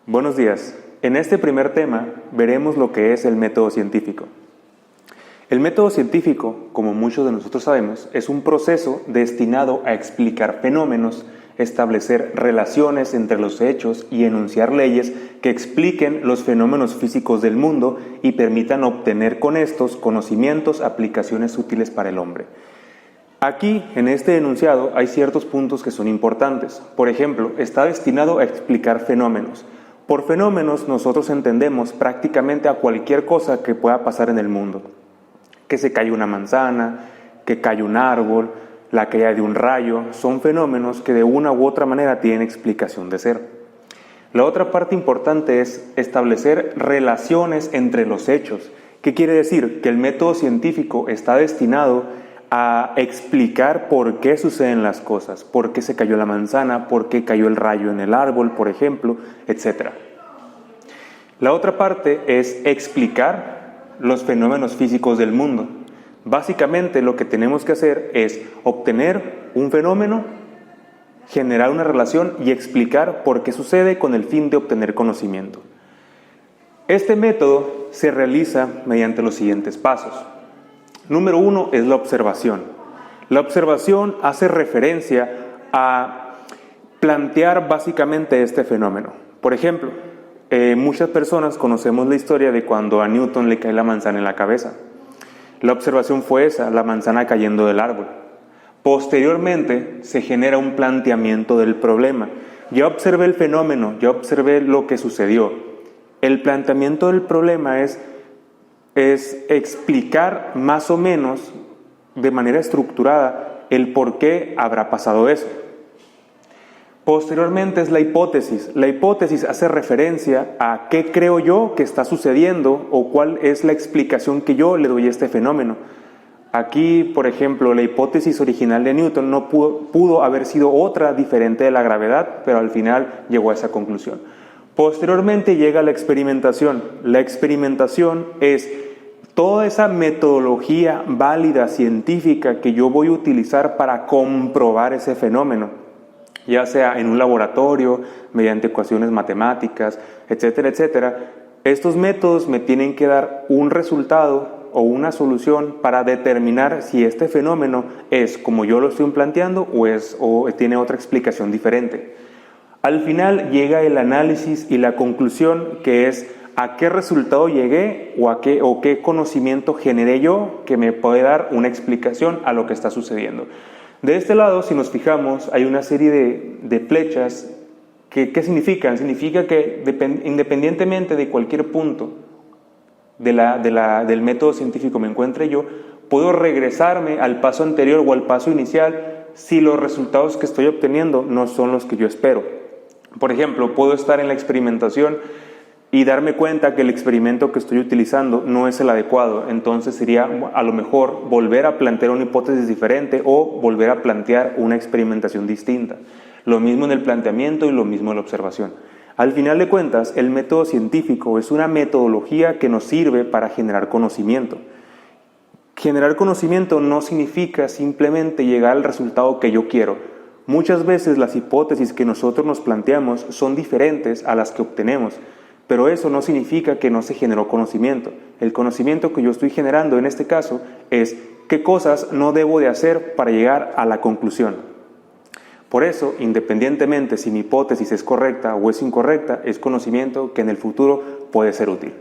Buenos días. En este primer tema veremos lo que es el método científico. El método científico, como muchos de nosotros sabemos, es un proceso destinado a explicar fenómenos, establecer relaciones entre los hechos y enunciar leyes que expliquen los fenómenos físicos del mundo y permitan obtener con estos conocimientos, aplicaciones útiles para el hombre. Aquí, en este enunciado, hay ciertos puntos que son importantes. Por ejemplo, está destinado a explicar fenómenos. Por fenómenos nosotros entendemos prácticamente a cualquier cosa que pueda pasar en el mundo. Que se cae una manzana, que cae un árbol, la caída de un rayo, son fenómenos que de una u otra manera tienen explicación de ser. La otra parte importante es establecer relaciones entre los hechos. ¿Qué quiere decir? Que el método científico está destinado a explicar por qué suceden las cosas, por qué se cayó la manzana, por qué cayó el rayo en el árbol, por ejemplo, etc. La otra parte es explicar los fenómenos físicos del mundo. Básicamente lo que tenemos que hacer es obtener un fenómeno, generar una relación y explicar por qué sucede con el fin de obtener conocimiento. Este método se realiza mediante los siguientes pasos. Número 1 es la observación. La observación hace referencia a plantear básicamente este fenómeno. Por ejemplo, muchas personas conocemos la historia de cuando a Newton le cae la manzana en la cabeza. La observación fue esa, la manzana cayendo del árbol. Posteriormente se genera un planteamiento del problema. Ya observé el fenómeno, ya observé lo que sucedió. El planteamiento del problema es explicar más o menos de manera estructurada el por qué habrá pasado eso. Posteriormente es la hipótesis. La hipótesis hace referencia a qué creo yo que está sucediendo o cuál es la explicación que yo le doy a este fenómeno. Aquí, por ejemplo, la hipótesis original de Newton no pudo haber sido otra diferente de la gravedad, pero al final llegó a esa conclusión. Posteriormente llega la experimentación. La experimentación es toda esa metodología válida, científica, que yo voy a utilizar para comprobar ese fenómeno, ya sea en un laboratorio, mediante ecuaciones matemáticas, etcétera, etcétera. Estos métodos me tienen que dar un resultado o una solución para determinar si este fenómeno es como yo lo estoy planteando o tiene otra explicación diferente. Al final llega el análisis y la conclusión, que es a qué resultado llegué o qué conocimiento generé yo que me puede dar una explicación a lo que está sucediendo. De este lado, si nos fijamos, hay una serie de flechas que ¿qué significan? Significa que independientemente de cualquier punto del método científico me encuentre yo, puedo regresarme al paso anterior o al paso inicial si los resultados que estoy obteniendo no son los que yo espero. Por ejemplo, puedo estar en la experimentación y darme cuenta que el experimento que estoy utilizando no es el adecuado. Entonces sería a lo mejor volver a plantear una hipótesis diferente o volver a plantear una experimentación distinta. Lo mismo en el planteamiento y lo mismo en la observación. Al final de cuentas, el método científico es una metodología que nos sirve para generar conocimiento. Generar conocimiento no significa simplemente llegar al resultado que yo quiero. Muchas veces las hipótesis que nosotros nos planteamos son diferentes a las que obtenemos. Pero eso no significa que no se generó conocimiento. El conocimiento que yo estoy generando en este caso es qué cosas no debo de hacer para llegar a la conclusión. Por eso, independientemente si mi hipótesis es correcta o es incorrecta, es conocimiento que en el futuro puede ser útil.